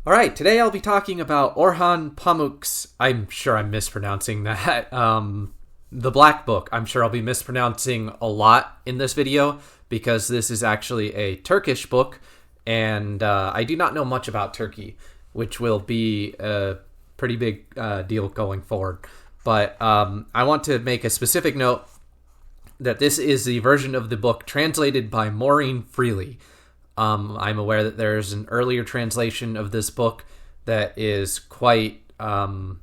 All right, today I'll be talking about Orhan Pamuk's, I'm sure I'm mispronouncing that, The Black Book. I'm sure I'll be mispronouncing a lot in this video because this is actually a Turkish book, and I do not know much about Turkey, which will be a pretty big deal going forward. But I want to make a specific note that this is the version of the book translated by Maureen freely. I'm aware that there's an earlier translation of this book that is quite, from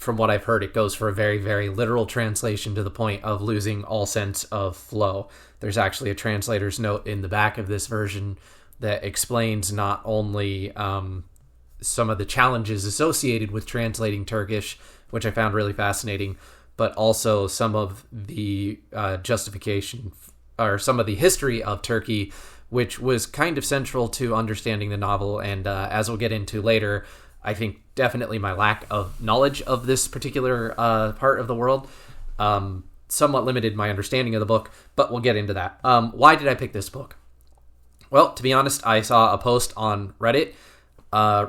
what I've heard, it goes for a very, very literal translation to the point of losing all sense of flow. There's actually a translator's note in the back of this version that explains not only some of the challenges associated with translating Turkish, which I found really fascinating, but also some of the justification or some of the history of Turkey, which was kind of central to understanding the novel. And as we'll get into later, I think definitely my lack of knowledge of this particular part of the world somewhat limited my understanding of the book, but we'll get into that. Why did I pick this book? Well, to be honest, I saw a post on Reddit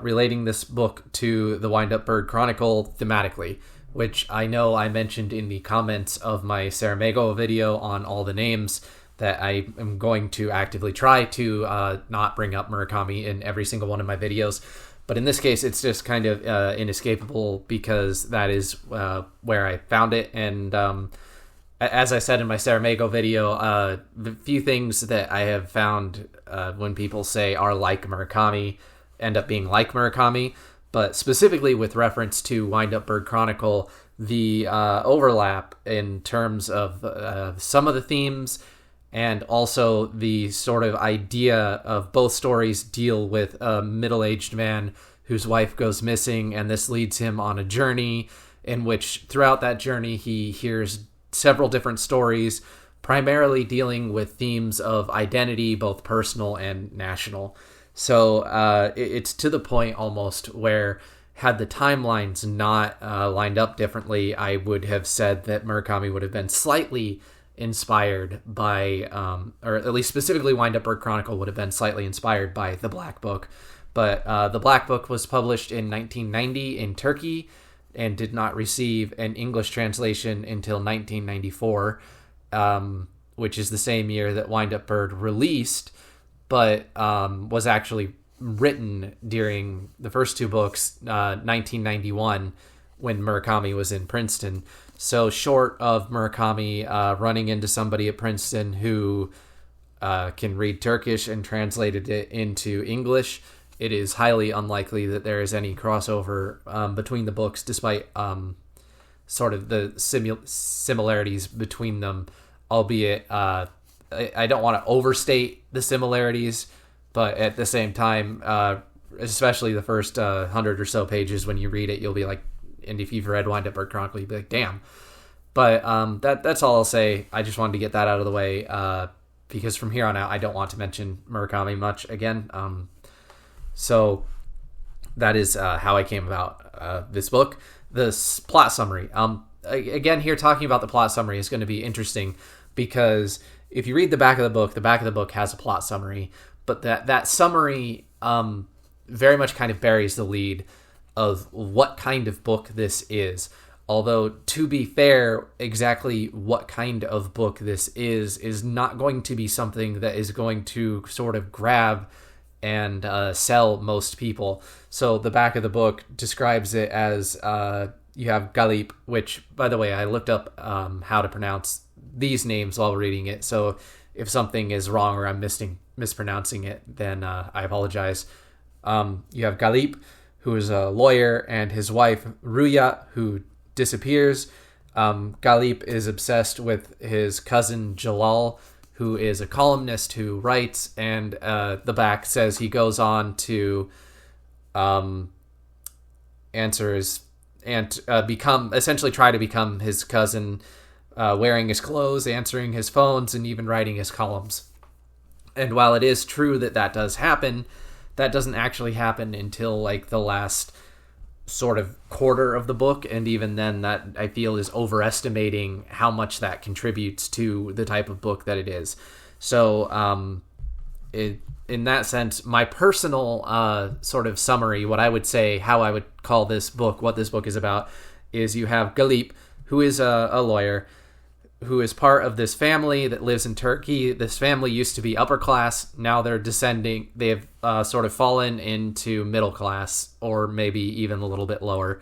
relating this book to the Wind Up Bird Chronicle thematically, which I know I mentioned in the comments of my Saramago video on all the names, that I am going to actively try to not bring up Murakami in every single one of my videos. But in this case, it's just kind of inescapable because that is where I found it. And as I said in my Saramago video, the few things that I have found when people say are like Murakami end up being like Murakami. But specifically with reference to Wind Up Bird Chronicle, the overlap in terms of some of the themes, and also the sort of idea of both stories deal with a middle-aged man whose wife goes missing, and this leads him on a journey in which throughout that journey he hears several different stories, primarily dealing with themes of identity, both personal and national. So it's to the point almost where, had the timelines not lined up differently, I would have said that Murakami would have been slightly inspired by, or at least specifically Wind Up Bird Chronicle would have been slightly inspired by The Black Book. But The Black Book was published in 1990 in Turkey and did not receive an English translation until 1994, which is the same year that Wind Up Bird released, but was actually written during the first two books, 1991, when Murakami was in Princeton. So short of Murakami running into somebody at Princeton who can read Turkish and translated it into English, it is highly unlikely that there is any crossover between the books, despite sort of the similarities between them, albeit I don't want to overstate the similarities, but at the same time, especially the first 100 or so pages, when you read it, you'll be like, and if you've read Wind Up Bird Chronicle, you'd be like, damn. But that's all I'll say. I just wanted to get that out of the way because from here on out, I don't want to mention Murakami much again. So that is how I came about this book. The plot summary. Again, here talking about the plot summary is going to be interesting because if you read the back of the book has a plot summary, but that summary very much kind of buries the lead of what kind of book this is. Although, to be fair, exactly what kind of book this is not going to be something that is going to sort of grab and sell most people. So the back of the book describes it as you have Galip, which, by the way, I looked up how to pronounce these names while reading it. So if something is wrong or I'm mispronouncing it, then I apologize. You have Galip, who is a lawyer, and his wife, Ruya, who disappears. Galip is obsessed with his cousin, Jalal, who is a columnist who writes, and the back says he goes on to answer his, and essentially try to become his cousin, wearing his clothes, answering his phones, and even writing his columns. And while it is true that does happen, that doesn't actually happen until like the last sort of quarter of the book, and even then that I feel is overestimating how much that contributes to the type of book that it is. So in that sense, my personal sort of summary, what I would say, how I would call this book, what this book is about, is you have Galip, who is a lawyer, who is part of this family that lives in Turkey. This family used to be upper class. Now they're descending. They've sort of fallen into middle class, or maybe even a little bit lower.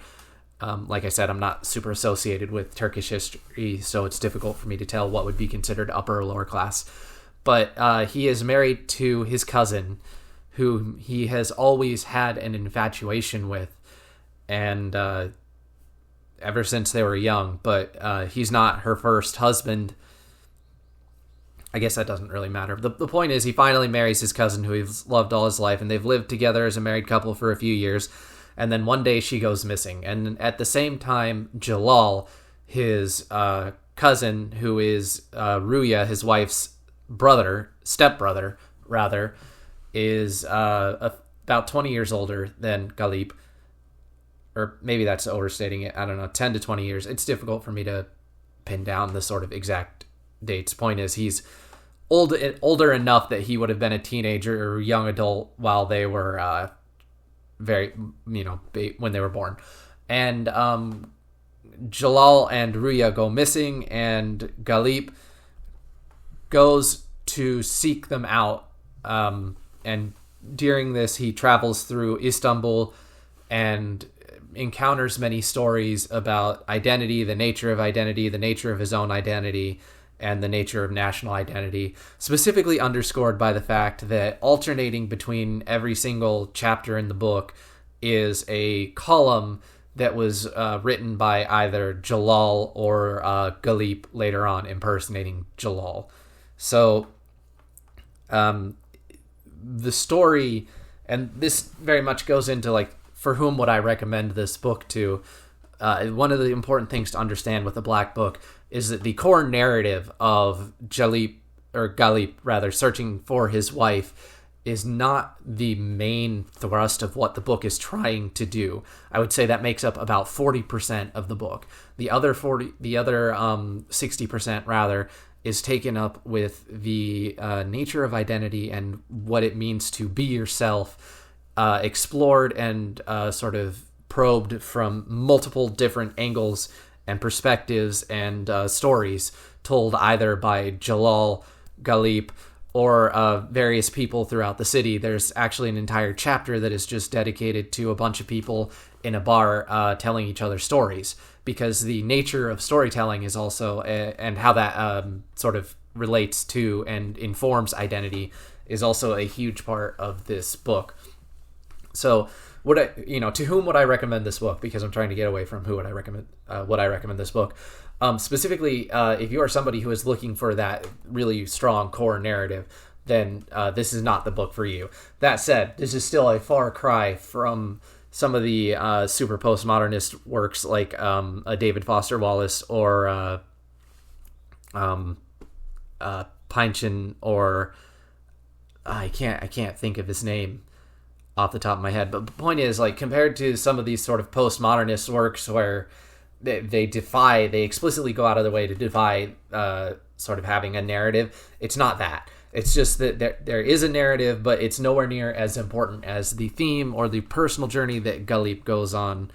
Like I said, I'm not super associated with Turkish history, so it's difficult for me to tell what would be considered upper or lower class. But he is married to his cousin, whom he has always had an infatuation with, and ever since they were young. But he's not her first husband. I guess that doesn't really matter. The point is, he finally marries his cousin, who he's loved all his life, and they've lived together as a married couple for a few years. And then one day she goes missing. And at the same time, Jalal, his cousin, who is Ruya, his wife's stepbrother, is about 20 years older than Galip. Or maybe that's overstating it. I don't know, 10 to 20 years. It's difficult for me to pin down the sort of exact dates. Point is, he's older enough that he would have been a teenager or young adult while they were when they were born. And Jalal and Ruya go missing, and Galip goes to seek them out. And during this, he travels through Istanbul and encounters many stories about identity, the nature of his own identity, and the nature of national identity, specifically underscored by the fact that alternating between every single chapter in the book is a column that was written by either Jalal or Galip later on, impersonating Jalal. So the story, and this very much goes into like, for whom would I recommend this book to? One of the important things to understand with the Black Book is that the core narrative of Galip searching for his wife is not the main thrust of what the book is trying to do. I would say that makes up about 40% of the book. The other 60% rather is taken up with the nature of identity and what it means to be yourself, explored and sort of probed from multiple different angles and perspectives and stories told either by Jalal, Galip, or various people throughout the city. There's actually an entire chapter that is just dedicated to a bunch of people in a bar telling each other stories, because the nature of storytelling is also, and how that sort of relates to and informs identity, is also a huge part of this book. So to whom would I recommend this book? Because I'm trying to get away from who would I recommend, would I recommend this book. Specifically, if you are somebody who is looking for that really strong core narrative, then this is not the book for you. That said, this is still a far cry from some of the super postmodernist works like a David Foster Wallace or Pynchon, or I can't think of his name off the top of my head. But the point is, like, compared to some of these sort of postmodernist works where they explicitly go out of their way to defy sort of having a narrative, it's not that. It's just that there is a narrative, but it's nowhere near as important as the theme or the personal journey that Galip goes on.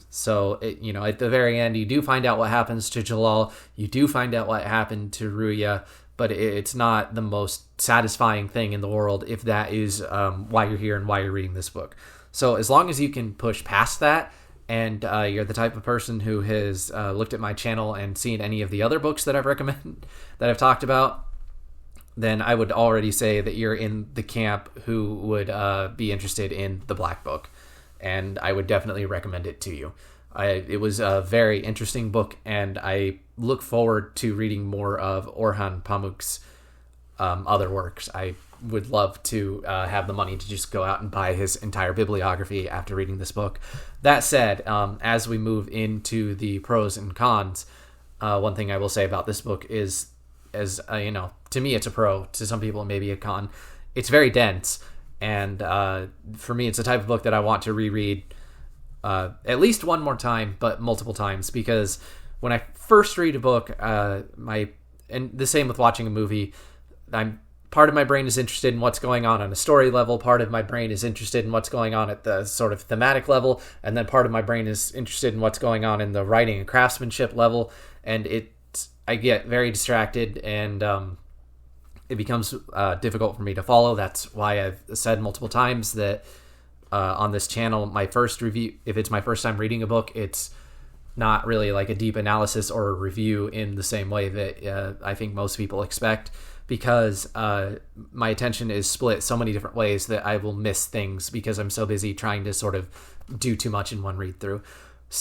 So at the very end, you do find out what happens to Jalal. You do find out what happened to Ruya, but it's not the most satisfying thing in the world if that is why you're here and why you're reading this book. So as long as you can push past that, and you're the type of person who has looked at my channel and seen any of the other books that I've talked about, then I would already say that you're in the camp who would be interested in the Black Book, and I would definitely recommend it to you. It was a very interesting book, and I look forward to reading more of Orhan Pamuk's other works. I would love to have the money to just go out and buy his entire bibliography after reading this book. That said, as we move into the pros and cons, one thing I will say about this book is, to me it's a pro, to some people it may be a con. It's very dense, and for me it's the type of book that I want to reread at least one more time, but multiple times, because when I first read a book, and the same with watching a movie, I'm part of my brain is interested in what's going on a story level, part of my brain is interested in what's going on at the sort of thematic level, and then part of my brain is interested in what's going on in the writing and craftsmanship level, and I get very distracted, and it becomes difficult for me to follow. That's why I've said multiple times that on this channel, my first review, if it's my first time reading a book, it's not really like a deep analysis or a review in the same way that I think most people expect, because my attention is split so many different ways that I will miss things because I'm so busy trying to sort of do too much in one read through.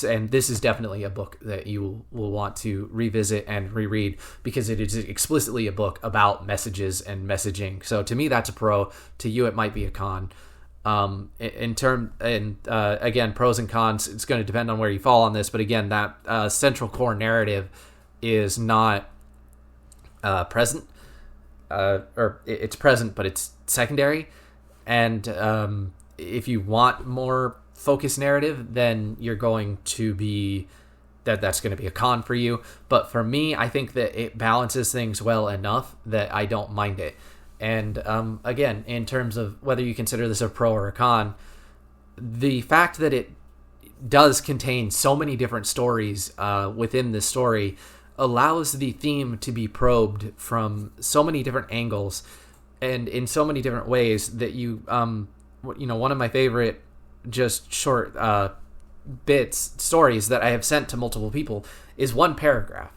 And this is definitely a book that you will want to revisit and reread, because it is explicitly a book about messages and messaging. So to me, that's a pro. To you, it might be a con. Again, pros and cons, it's going to depend on where you fall on this. But again, that central core narrative is not present. Or it's present, but it's secondary. And if you want more focused narrative, then you're going to be that's going to be a con for you. But for me, I think that it balances things well enough that I don't mind it. And again, in terms of whether you consider this a pro or a con, the fact that it does contain so many different stories within the story allows the theme to be probed from so many different angles and in so many different ways that one of my favorite just short stories that I have sent to multiple people is one paragraph.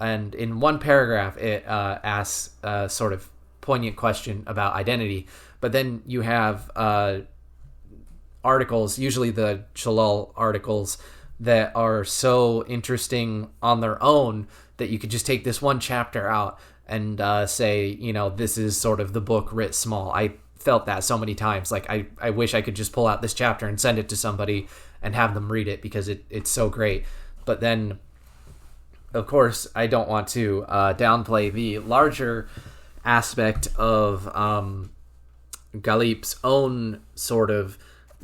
And in one paragraph, it asks a sort of poignant question about identity. But then you have articles, usually the Shalal articles, that are so interesting on their own that you could just take this one chapter out and say, this is sort of the book writ small. I felt that so many times. Like, I wish I could just pull out this chapter and send it to somebody and have them read it, because it's so great. But then, of course, I don't want to downplay the larger aspect of Galip's own sort of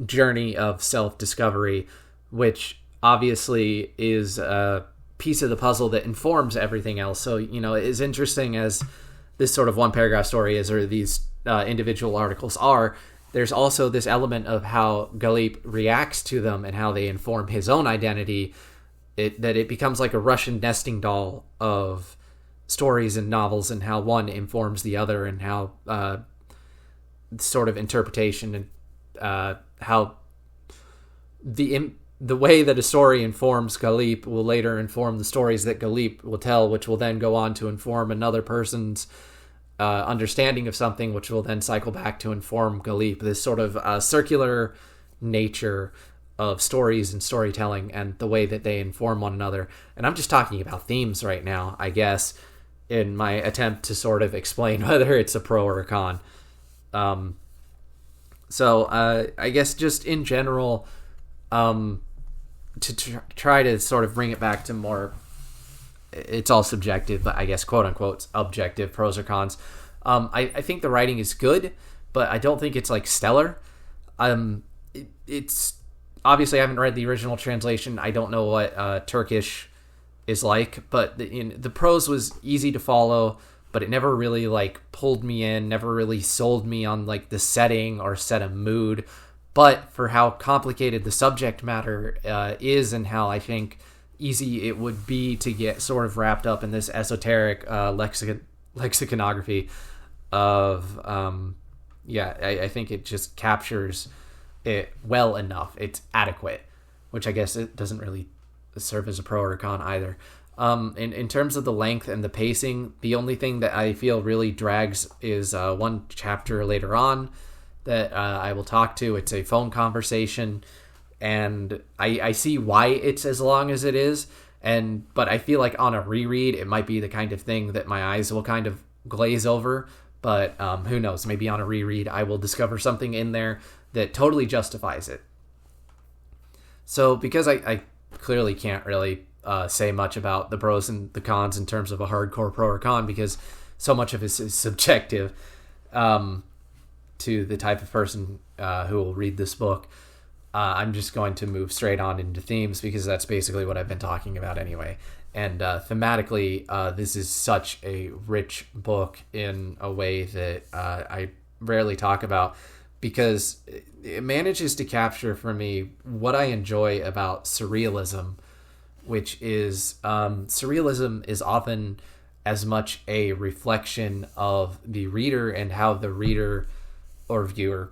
journey of self-discovery, which obviously is a piece of the puzzle that informs everything else. So, as interesting as this sort of one paragraph story is, or these individual articles are, there's also this element of how Galip reacts to them and how they inform his own identity, that it becomes like a Russian nesting doll of stories and novels, and how one informs the other, and how sort of interpretation and how the way that a story informs Galip will later inform the stories that Galip will tell, which will then go on to inform another person's understanding of something, which will then cycle back to inform Galip. This sort of circular nature of stories and storytelling and the way that they inform one another. And I'm just talking about themes right now, I guess, in my attempt to sort of explain whether it's a pro or a con. So I guess just in general, to try to sort of bring it back to more, it's all subjective, but I guess quote unquote objective pros or cons. I think the writing is good, but I don't think it's like stellar. It's obviously, I haven't read the original translation. I don't know what Turkish is like, but the prose was easy to follow, but it never really like pulled me in, never really sold me on like the setting or set a mood. But for how complicated the subject matter is, and how I think easy it would be to get sort of wrapped up in this esoteric lexiconography of, I think it just captures it well enough. It's adequate, which I guess it doesn't really serve as a pro or a con either. In terms of the length and the pacing, the only thing that I feel really drags is one chapter later on that I will talk to. It's a phone conversation, and I see why it's as long as it is, but I feel like on a reread it might be the kind of thing that my eyes will kind of glaze over, but who knows, maybe on a reread I will discover something in there that totally justifies it. So because I clearly can't really say much about the pros and the cons in terms of a hardcore pro or con, because so much of it is subjective to the type of person who will read this book, I'm just going to move straight on into themes, because that's basically what I've been talking about anyway. And thematically, this is such a rich book in a way that I rarely talk about, because it manages to capture for me what I enjoy about surrealism, which is surrealism is often as much a reflection of the reader and how the reader or viewer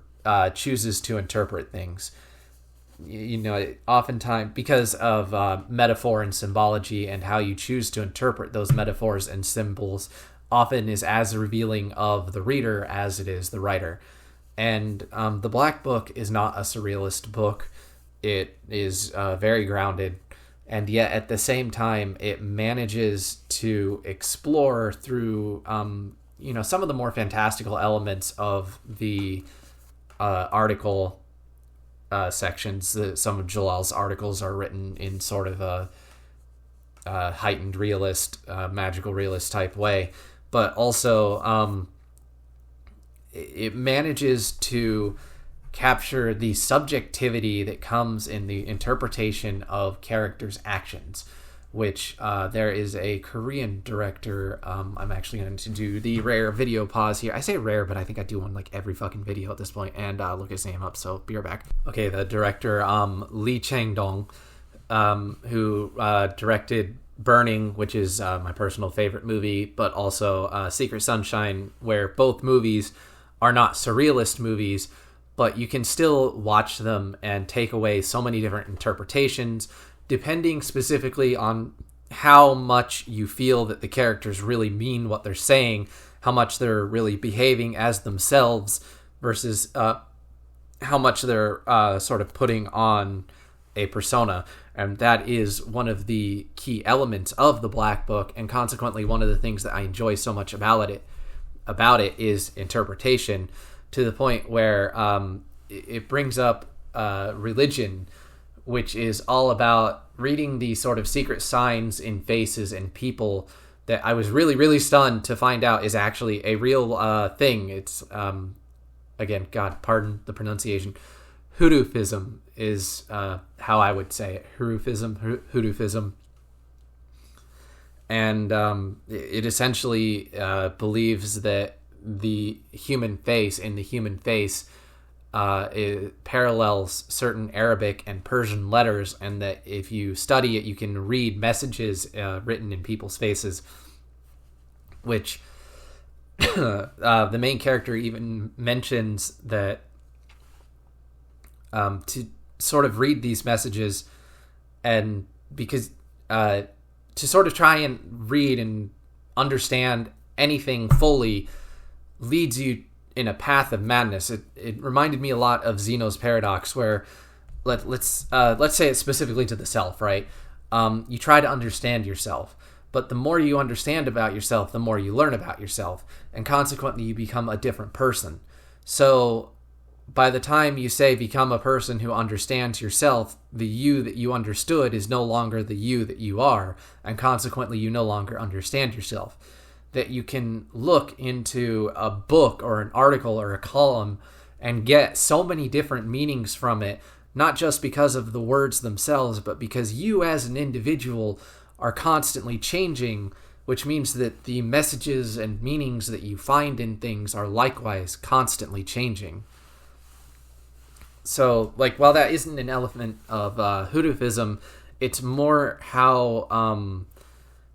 chooses to interpret things. Oftentimes because of metaphor and symbology, and how you choose to interpret those metaphors and symbols often is as revealing of the reader as it is the writer. And the Black Book is not a surrealist book. It is very grounded, and yet at the same time it manages to explore through some of the more fantastical elements of the article sections. Some of Jalal's articles are written in sort of a heightened realist, magical realist type way, but also it manages to capture the subjectivity that comes in the interpretation of characters' actions, which there is a Korean director. I'm actually going to do the rare video pause here. I say rare, but I think I do one like every fucking video at this point, and look his name up, so be right back. Okay, the director Lee Chang-dong, who directed Burning, which is my personal favorite movie, but also Secret Sunshine, where both movies are not surrealist movies, but you can still watch them and take away so many different interpretations, depending specifically on how much you feel that the characters really mean what they're saying, how much they're really behaving as themselves, versus how much they're sort of putting on a persona. And that is one of the key elements of the Black Book, and consequently one of the things that I enjoy so much about it is interpretation, to the point where it brings up religion, which is all about reading the sort of secret signs in faces and people that I was really, really stunned to find out is actually a real thing. It's, again, God, pardon the pronunciation, Hurufism is how I would say it. Hurufism. And it essentially believes that the human face it parallels certain Arabic and Persian letters, and that if you study it, you can read messages written in people's faces, which the main character even mentions that to sort of read these messages, and because to sort of try and read and understand anything fully leads you in a path of madness. It reminded me a lot of Zeno's paradox, where let's say it specifically to the self, right? You try to understand yourself, but the more you understand about yourself, the more you learn about yourself, and consequently you become a different person. So by the time you say become a person who understands yourself, the you that you understood is no longer the you that you are, and consequently you no longer understand yourself. That you can look into a book or an article or a column and get so many different meanings from it, not just because of the words themselves, but because you as an individual are constantly changing, which means that the messages and meanings that you find in things are likewise constantly changing. So, while that isn't an element of Hurufism, it's more how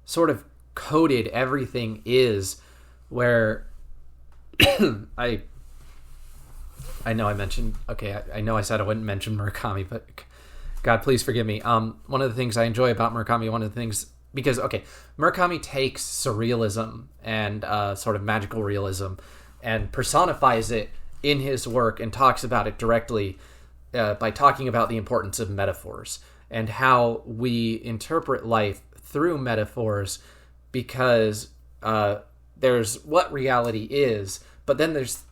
sort of coded everything is, where I know I mentioned, I know I said I wouldn't mention Murakami, but God, please forgive me. One of the things I enjoy about Murakami, because Murakami takes surrealism and sort of magical realism and personifies it in his work, and talks about it directly by talking about the importance of metaphors and how we interpret life through metaphors, because there's what reality is, but then there's,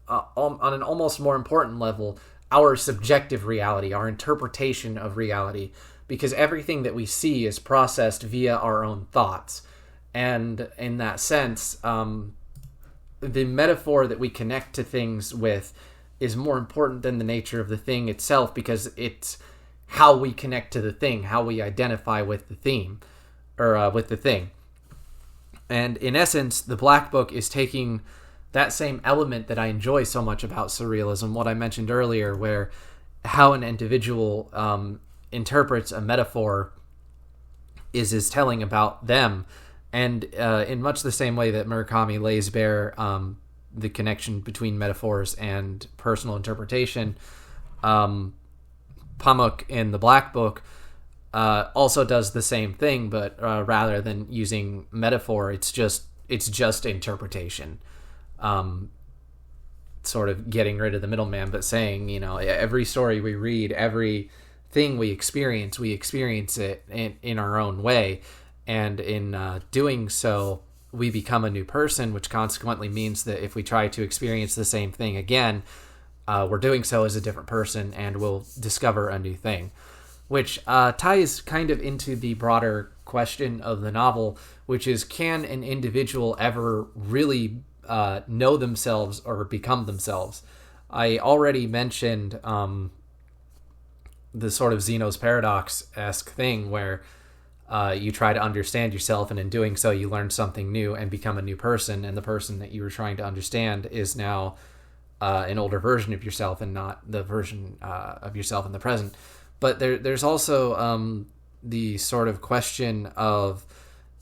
on an almost more important level, our subjective reality, our interpretation of reality, because everything that we see is processed via our own thoughts. And in that sense, the metaphor that we connect to things with is more important than the nature of the thing itself, because it's how we connect to the thing, how we identify with the theme. or with the Thing. And in essence, the Black Book is taking that same element that I enjoy so much about surrealism, what I mentioned earlier, where how an individual interprets a metaphor is telling about them. And in much the same way that Murakami lays bare the connection between metaphors and personal interpretation, Pamuk in the Black Book also does the same thing, but rather than using metaphor, it's just interpretation. Sort of getting rid of the middleman, but saying, every story we read, every thing we experience it in our own way. And in doing so, we become a new person, which consequently means that if we try to experience the same thing again, we're doing so as a different person, and we'll discover a new thing. Which ties kind of into the broader question of the novel, which is, can an individual ever really know themselves or become themselves? I already mentioned the sort of Zeno's paradox-esque thing where you try to understand yourself, and in doing so you learn something new and become a new person, and the person that you were trying to understand is now an older version of yourself and not the version of yourself in the present. But there's also the sort of question of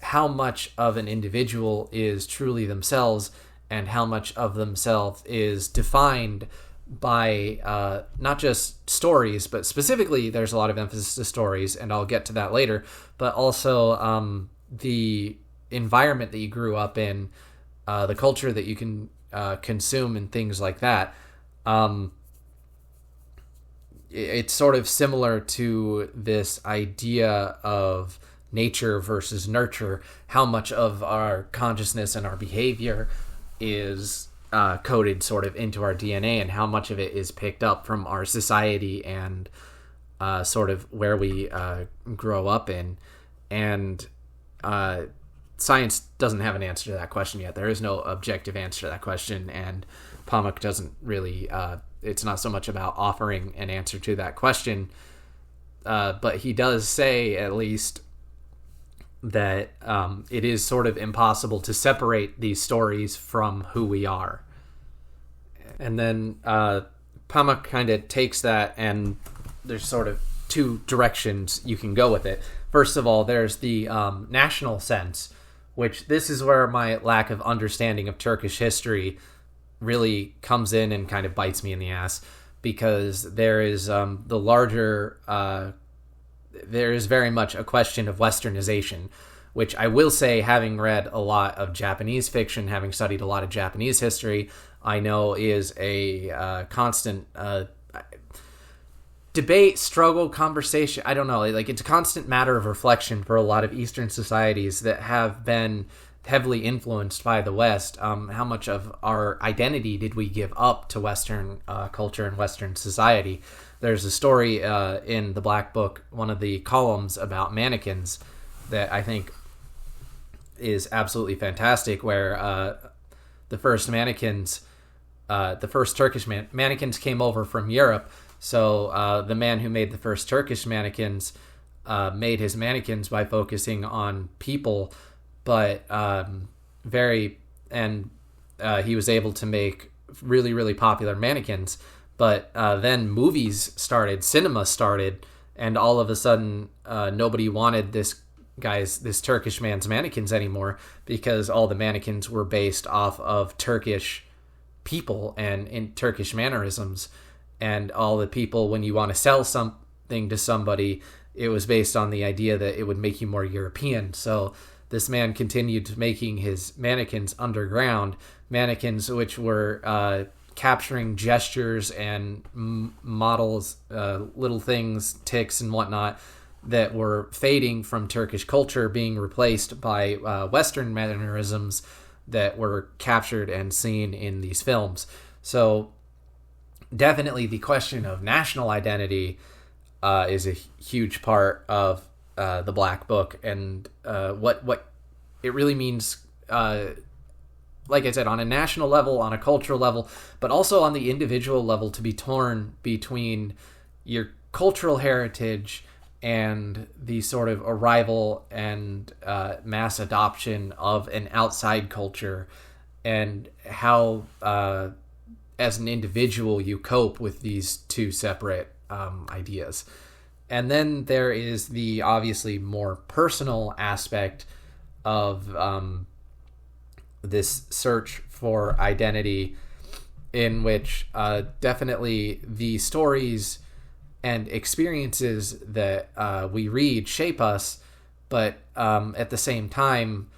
how much of an individual is truly themselves, and how much of themselves is defined by not just stories, but specifically there's a lot of emphasis to stories, and I'll get to that later, but also the environment that you grew up in, the culture that you can consume, and things like that. It's sort of similar to this idea of nature versus nurture, how much of our consciousness and our behavior is coded sort of into our DNA, and how much of it is picked up from our society and sort of where we grow up in. And science doesn't have an answer to that question yet. There is no objective answer to that question, and Pamuk doesn't really... it's not so much about offering an answer to that question, but he does say, at least, that it is sort of impossible to separate these stories from who we are. And then Pamuk kind of takes that, and there's sort of two directions you can go with it. First of all, there's the national sense, which this is where my lack of understanding of Turkish history really comes in and kind of bites me in the ass, because there is the larger... there is very much a question of westernization, which I will say, having read a lot of Japanese fiction, having studied a lot of Japanese history, I know is a constant debate, struggle, conversation. I don't know, like, it's a constant matter of reflection for a lot of Eastern societies that have been heavily influenced by the West. How much of our identity did we give up to Western culture and Western society? There's a story in the Black Book, one of the columns, about mannequins that I think is absolutely fantastic, where the first mannequins, the first Turkish mannequins came over from Europe. So the man who made the first Turkish mannequins made his mannequins by focusing on people, but he was able to make really, really popular mannequins. But then movies started, cinema started, and all of a sudden nobody wanted this Turkish man's mannequins anymore, because all the mannequins were based off of Turkish people and in Turkish mannerisms. And all the people, when you want to sell something to somebody, it was based on the idea that it would make you more European. So this man continued making his mannequins underground, mannequins which were capturing gestures and models, little things, tics and whatnot, that were fading from Turkish culture, being replaced by Western mannerisms that were captured and seen in these films. So definitely the question of national identity is a huge part of the Black Book, and what it really means, like I said, on a national level, on a cultural level, but also on the individual level, to be torn between your cultural heritage and the sort of arrival and mass adoption of an outside culture, and how as an individual you cope with these two separate ideas. And then there is the obviously more personal aspect of this search for identity, in which definitely the stories and experiences that we read shape us, but at the same time,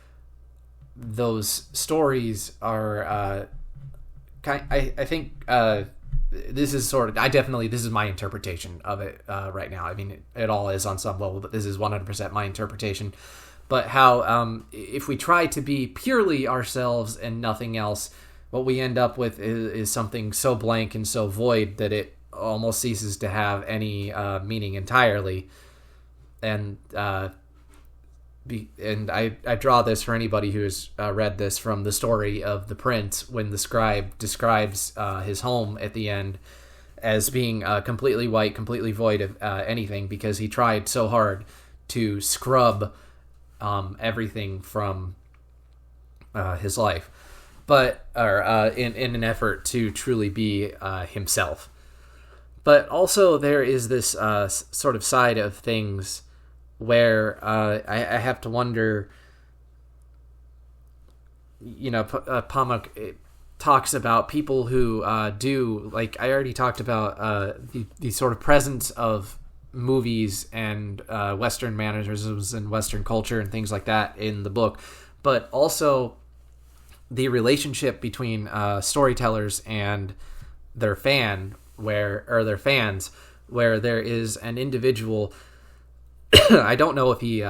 those stories are I think this is my interpretation of it right now. I mean, it all is on some level, but this is 100% my interpretation. But how if we try to be purely ourselves and nothing else, what we end up with is something so blank and so void that it almost ceases to have any meaning entirely. And I draw this for anybody who has read this from the story of the prince, when the scribe describes his home at the end as being completely white, completely void of anything, because he tried so hard to scrub everything from his life, but in an effort to truly be himself. But also there is this sort of side of things where I have to wonder, Pamuk talks about people who do, like I already talked about, the sort of presence of movies and Western mannerisms and Western culture and things like that in the book, but also the relationship between storytellers and their fans, where there is an individual. I don't know if he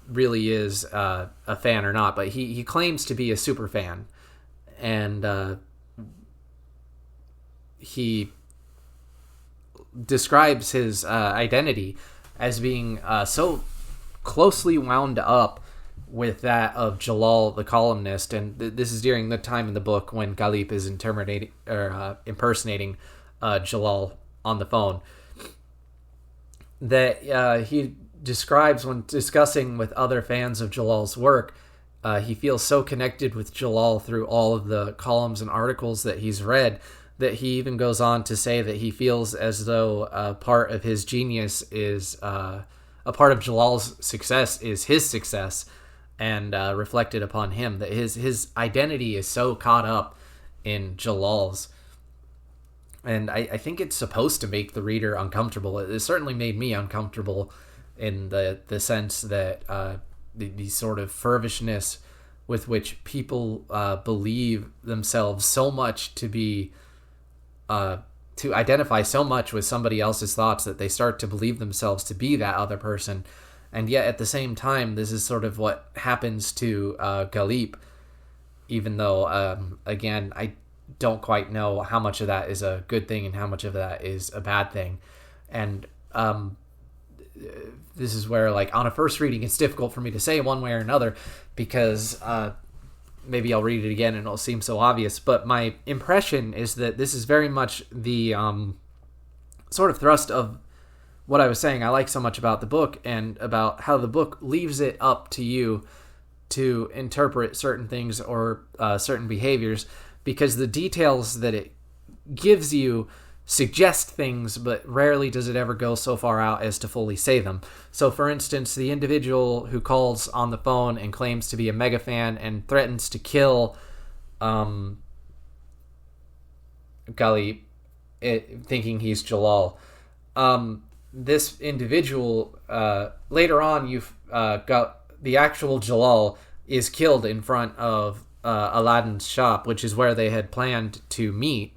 really is a fan or not, but he claims to be a super fan, and he describes his identity as being so closely wound up with that of Jalal the columnist, and this is during the time in the book when Galip is impersonating Jalal on the phone, that he describes when discussing with other fans of Jalal's work. He feels so connected with Jalal through all of the columns and articles that he's read, that he even goes on to say that he feels as though a part of his genius is a part of Jalal's success is his success, and reflected upon him, that his identity is so caught up in Jalal's. And I think it's supposed to make the reader uncomfortable. It certainly made me uncomfortable in the sense that the sort of fervishness with which people believe themselves so much to be to identify so much with somebody else's thoughts that they start to believe themselves to be that other person. And yet at the same time, this is sort of what happens to Galip, even though, again, I don't quite know how much of that is a good thing and how much of that is a bad thing. And this is where, like, on a first reading, it's difficult for me to say one way or another, because maybe I'll read it again and it'll seem so obvious. But my impression is that this is very much the sort of thrust of what I was saying I like so much about the book, and about how the book leaves it up to you to interpret certain things or certain behaviors, because the details that it gives you suggest things, but rarely does it ever go so far out as to fully say them. So, for instance, the individual who calls on the phone and claims to be a mega fan and threatens to kill Galip, thinking he's Jalal. This individual, later on, you've got the actual Jalal is killed in front of Aladdin's shop, which is where they had planned to meet.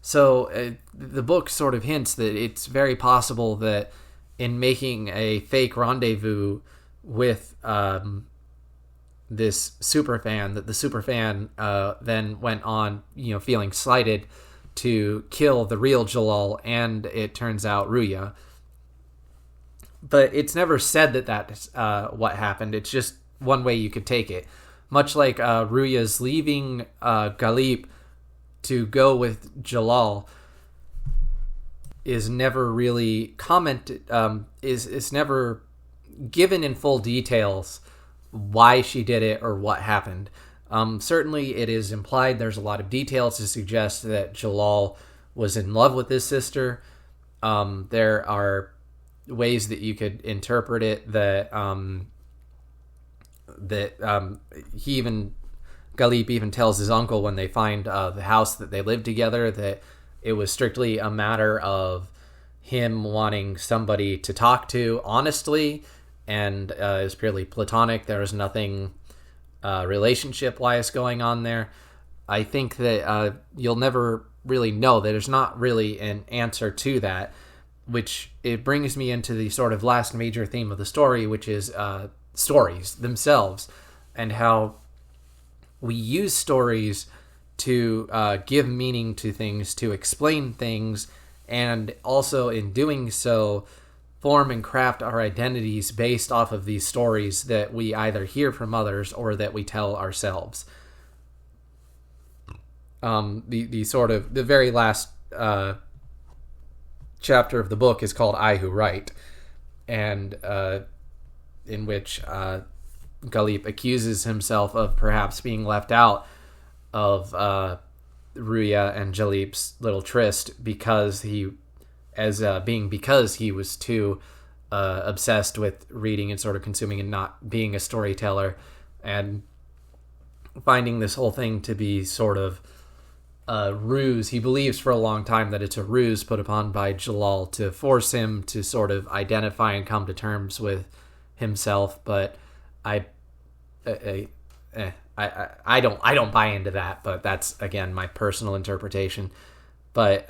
So the book sort of hints that it's very possible that in making a fake rendezvous with this superfan, that the superfan then went on, feeling slighted, to kill the real Jalal, and it turns out Ruya. But it's never said that that's what happened. It's just one way you could take it. Much like Ruya's leaving Galip to go with Jalal, is never really commented, is never given in full details why she did it or what happened. Certainly it is implied, there's a lot of details to suggest that Jalal was in love with his sister. There are ways that you could interpret it that Galip even tells his uncle when they find the house that they lived together that it was strictly a matter of him wanting somebody to talk to honestly, and it was purely platonic. There was nothing relationship-wise going on there. I think that you'll never really know. That there's not really an answer to that, which it brings me into the sort of last major theme of the story, which is stories themselves, and how we use stories to give meaning to things, to explain things, and also in doing so form and craft our identities based off of these stories that we either hear from others or that we tell ourselves. The very last chapter of the book is called I Who Write, and in which Galip accuses himself of perhaps being left out of Ruya and Jalip's little tryst because he was too obsessed with reading and sort of consuming and not being a storyteller, and finding this whole thing to be sort of a ruse. He believes for a long time that it's a ruse put upon by Jalal to force him to sort of identify and come to terms with himself, but I don't buy into that, but that's again my personal interpretation. But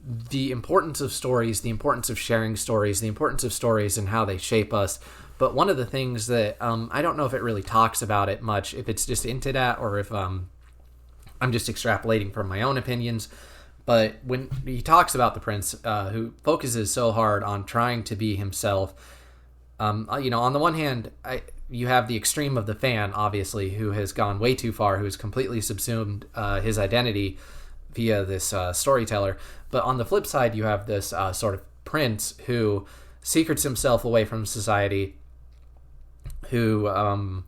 the importance of stories, the importance of sharing stories, the importance of stories and how they shape us. But one of the things that I don't know if it really talks about it much, if it's just hinted at, or if I'm just extrapolating from my own opinions. But when he talks about the prince, who focuses so hard on trying to be himself, on the one hand, you have the extreme of the fan, obviously, who has gone way too far, who has completely subsumed his identity via this storyteller. But on the flip side, you have this sort of prince who secrets himself away from society, who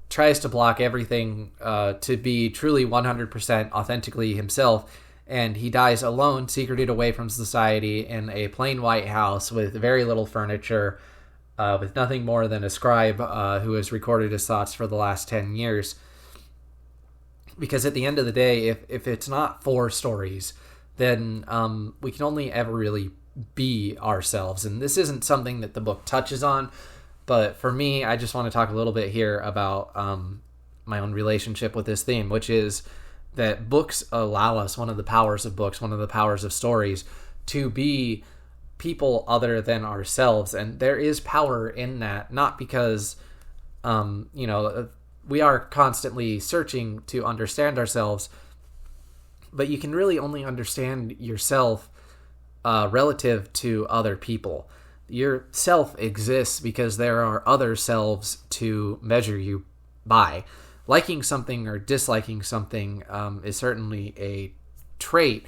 tries to block everything to be truly 100% authentically himself, and he dies alone, secreted away from society in a plain white house with very little furniture, with nothing more than a scribe who has recorded his thoughts for the last 10 years. Because at the end of the day, if it's not for stories, then we can only ever really be ourselves. And this isn't something that the book touches on, but for me, I just want to talk a little bit here about my own relationship with this theme, which is that books allow us, one of the powers of books, one of the powers of stories, to be people other than ourselves. And there is power in that, not because, we are constantly searching to understand ourselves, but you can really only understand yourself relative to other people. Your self exists because there are other selves to measure you by. Liking something or disliking something is certainly a trait,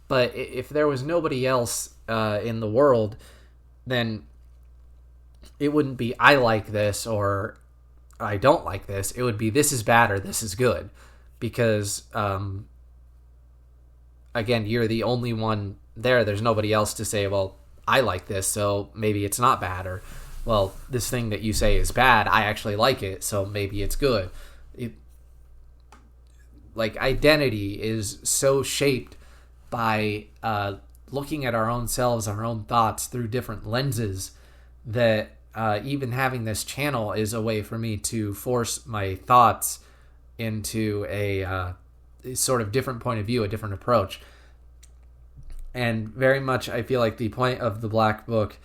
but if there was nobody else in the world, then it wouldn't be I like this or I don't like this. It would be this is bad or this is good, because again, you're the only one there. There's nobody else to say, well, I like this, so maybe it's not bad, or, well, this thing that you say is bad, I actually like it, so maybe it's good. Identity is so shaped by looking at our own selves, our own thoughts through different lenses, that even having this channel is a way for me to force my thoughts into a sort of different point of view, a different approach. And very much I feel like the point of the Black Book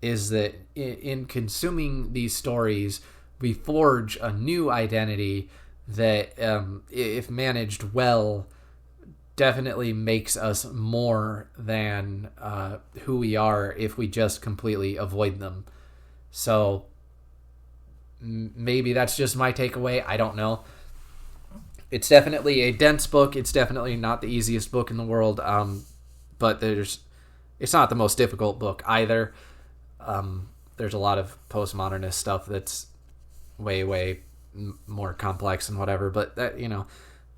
is that in consuming these stories, we forge a new identity that, if managed well, definitely makes us more than who we are if we just completely avoid them. So maybe that's just my takeaway. I don't know. It's definitely a dense book. It's definitely not the easiest book in the world. but it's not the most difficult book either. There's a lot of postmodernist stuff that's way more complex and whatever, but that,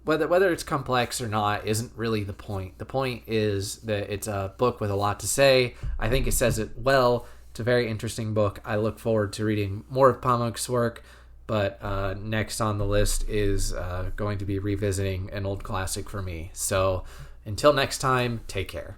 whether it's complex or not isn't really the point. The point is that it's a book with a lot to say. I think it says it well. It's a very interesting book. I look forward to reading more of Pamuk's work, but next on the list is going to be revisiting an old classic for me. So until next time, take care.